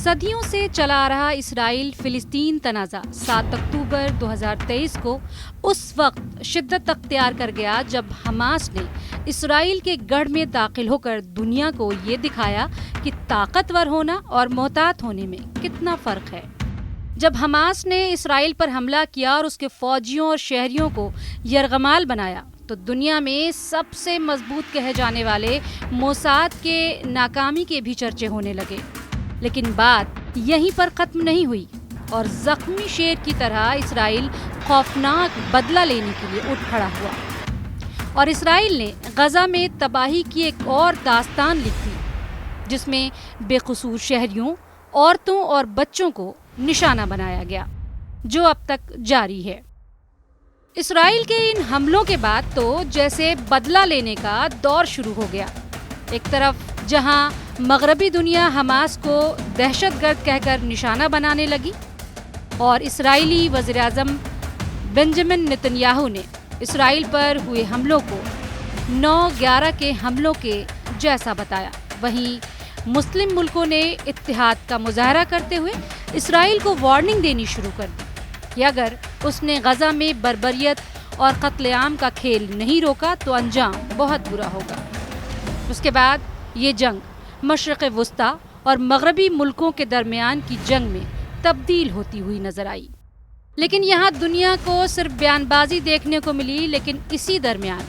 صدیوں سے چلا آ رہا اسرائیل فلسطین تنازع 7 اکتوبر 2023 کو اس وقت شدت اختیار کر گیا جب حماس نے اسرائیل کے گڑھ میں داخل ہو کر دنیا کو یہ دکھایا کہ طاقتور ہونا اور محتاط ہونے میں کتنا فرق ہے۔ جب حماس نے اسرائیل پر حملہ کیا اور اس کے فوجیوں اور شہریوں کو یرغمال بنایا تو دنیا میں سب سے مضبوط کہے جانے والے موساد کے ناکامی کے بھی چرچے ہونے لگے۔ لیکن بات یہیں پر ختم نہیں ہوئی اور زخمی شیر کی طرح اسرائیل خوفناک بدلہ لینے کے لیے اٹھ کھڑا ہوا اور اسرائیل نے غزہ میں تباہی کی ایک اور داستان لکھی جس میں بے قصور شہریوں، عورتوں اور بچوں کو نشانہ بنایا گیا، جو اب تک جاری ہے۔ اسرائیل کے ان حملوں کے بعد تو جیسے بدلہ لینے کا دور شروع ہو گیا۔ ایک طرف جہاں مغربی دنیا حماس کو دہشت گرد کہہ کر نشانہ بنانے لگی اور اسرائیلی وزیر اعظم بنجمن نتن یاہو نے اسرائیل پر ہوئے حملوں کو 9/11 کے حملوں کے جیسا بتایا، وہیں مسلم ملکوں نے اتحاد کا مظاہرہ کرتے ہوئے اسرائیل کو وارننگ دینی شروع کر دی کہ اگر اس نے غزہ میں بربریت اور قتل عام کا کھیل نہیں روکا تو انجام بہت برا ہوگا۔ اس کے بعد یہ جنگ مشرق وسطیٰ اور مغربی ملکوں کے درمیان کی جنگ میں تبدیل ہوتی ہوئی نظر آئی۔ لیکن یہاں دنیا کو صرف بیان بازی دیکھنے کو ملی، لیکن اسی درمیان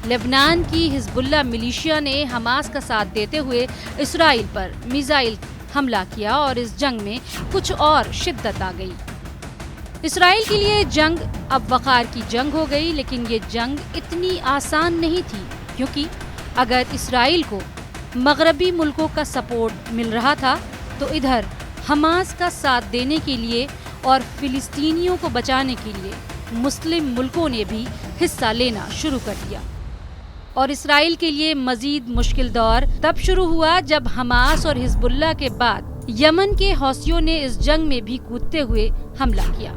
لبنان کی حزب اللہ ملیشیا نے حماس کا ساتھ دیتے ہوئے اسرائیل پر میزائل حملہ کیا اور اس جنگ میں کچھ اور شدت آ گئی۔ اسرائیل کے لیے جنگ اب وقار کی جنگ ہو گئی، لیکن یہ جنگ اتنی آسان نہیں تھی، کیونکہ اگر اسرائیل کو مغربی ملکوں کا سپورٹ مل رہا تھا تو ادھر حماس کا ساتھ دینے کے لیے اور فلسطینیوں کو بچانے کے لیے مسلم ملکوں نے بھی حصہ لینا شروع کر دیا۔ اور اسرائیل کے لیے مزید مشکل دور تب شروع ہوا جب حماس اور حزب اللہ کے بعد یمن کے حوثیوں نے اس جنگ میں بھی کودتے ہوئے حملہ کیا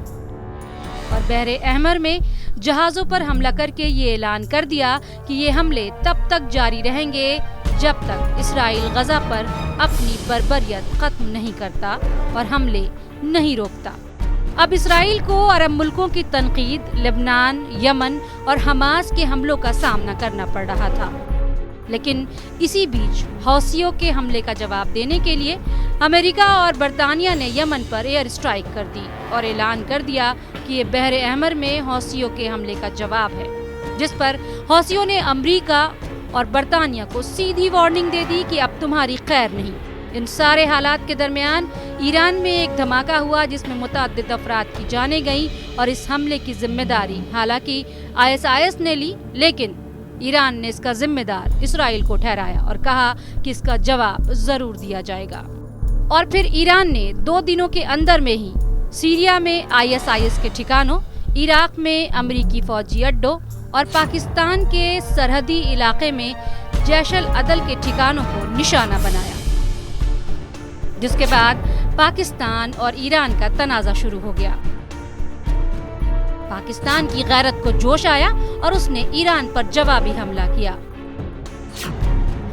اور بحر احمر میں جہازوں پر حملہ کر کے یہ اعلان کر دیا کہ یہ حملے تب تک جاری رہیں گے جب تک اسرائیل غزہ پر اپنی بربریت ختم نہیں کرتا اور حملے نہیں روکتا۔ اب اسرائیل کو عرب ملکوں کی تنقید، لبنان، یمن اور حماس کے حملوں کا سامنا کرنا پڑ رہا تھا۔ لیکن اسی بیچ حوثیوں کے حملے کا جواب دینے کے لیے امریکہ اور برطانیہ نے یمن پر ایئر اسٹرائک کر دی اور اعلان کر دیا کہ یہ بحر احمر میں حوثیوں کے حملے کا جواب ہے، جس پر حوثیوں نے امریکہ اور برطانیہ کو سیدھی وارننگ دے دی کہ اب تمہاری خیر نہیں۔ ان سارے حالات کے درمیان ایران میں ایک دھماکہ ہوا جس میں متعدد افراد کی جانیں گئیں اور اس حملے کی ذمہ داری حالانکہ ISIS نے لی، لیکن ایران نے اس کا ذمہ دار اسرائیل کو ٹھہرایا اور کہا کہ اس کا جواب ضرور دیا جائے گا۔ اور پھر ایران نے 2 دنوں کے اندر میں ہی سیریا میں ISIS کے ٹھکانوں، عراق میں امریکی فوجی اڈوں اور پاکستان کے سرحدی علاقے میں جیش العدل کے ٹھکانوں کو نشانہ بنایا، جس کے بعد پاکستان اور ایران کا تنازع شروع ہو گیا۔ پاکستان کی غیرت کو جوش آیا اور اس نے ایران پر جوابی حملہ کیا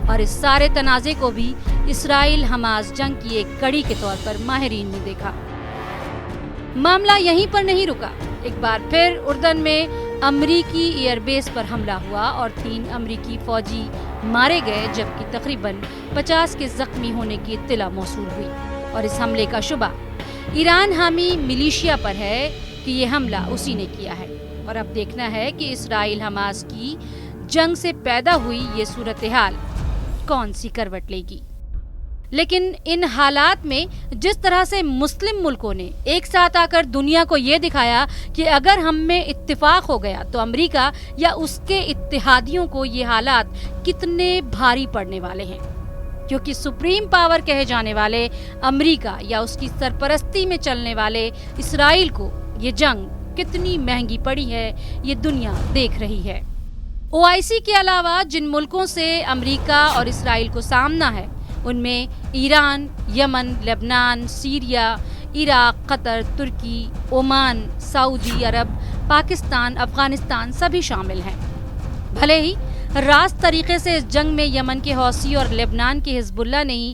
اور اس سارے تنازع کو بھی اسرائیل حماس جنگ کی ایک کڑی کے طور پر ماہرین نے دیکھا۔ معاملہ یہیں پر نہیں رکا، ایک بار پھر اردن میں امریکی ایئر بیس پر حملہ ہوا اور 3 امریکی فوجی مارے گئے جبکہ تقریباً 50 کے زخمی ہونے کی اطلاع موصول ہوئی اور اس حملے کا شبہ ایران حامی ملیشیا پر ہے کہ یہ حملہ اسی نے کیا ہے۔ اور اب دیکھنا ہے کہ اسرائیل حماس کی جنگ سے پیدا ہوئی یہ صورتحال کون سی کروٹ لے گی۔ لیکن ان حالات میں جس طرح سے مسلم ملکوں نے ایک ساتھ آ کر دنیا کو یہ دکھایا کہ اگر ہم میں اتفاق ہو گیا تو امریکہ یا اس کے اتحادیوں کو یہ حالات کتنے بھاری پڑنے والے ہیں، کیونکہ سپریم پاور کہے جانے والے امریکہ یا اس کی سرپرستی میں چلنے والے اسرائیل کو یہ جنگ کتنی مہنگی پڑی ہے یہ دنیا دیکھ رہی ہے۔ OIC کے علاوہ جن ملکوں سے امریکہ اور اسرائیل کو سامنا ہے ان میں ایران، یمن، لبنان، سیریا، عراق، قطر، ترکی، عمان، سعودی عرب، پاکستان، افغانستان سبھی شامل ہیں۔ بھلے ہی راست طریقے سے اس جنگ میں یمن کے حوثی اور لبنان کے حزب اللہ نے ہی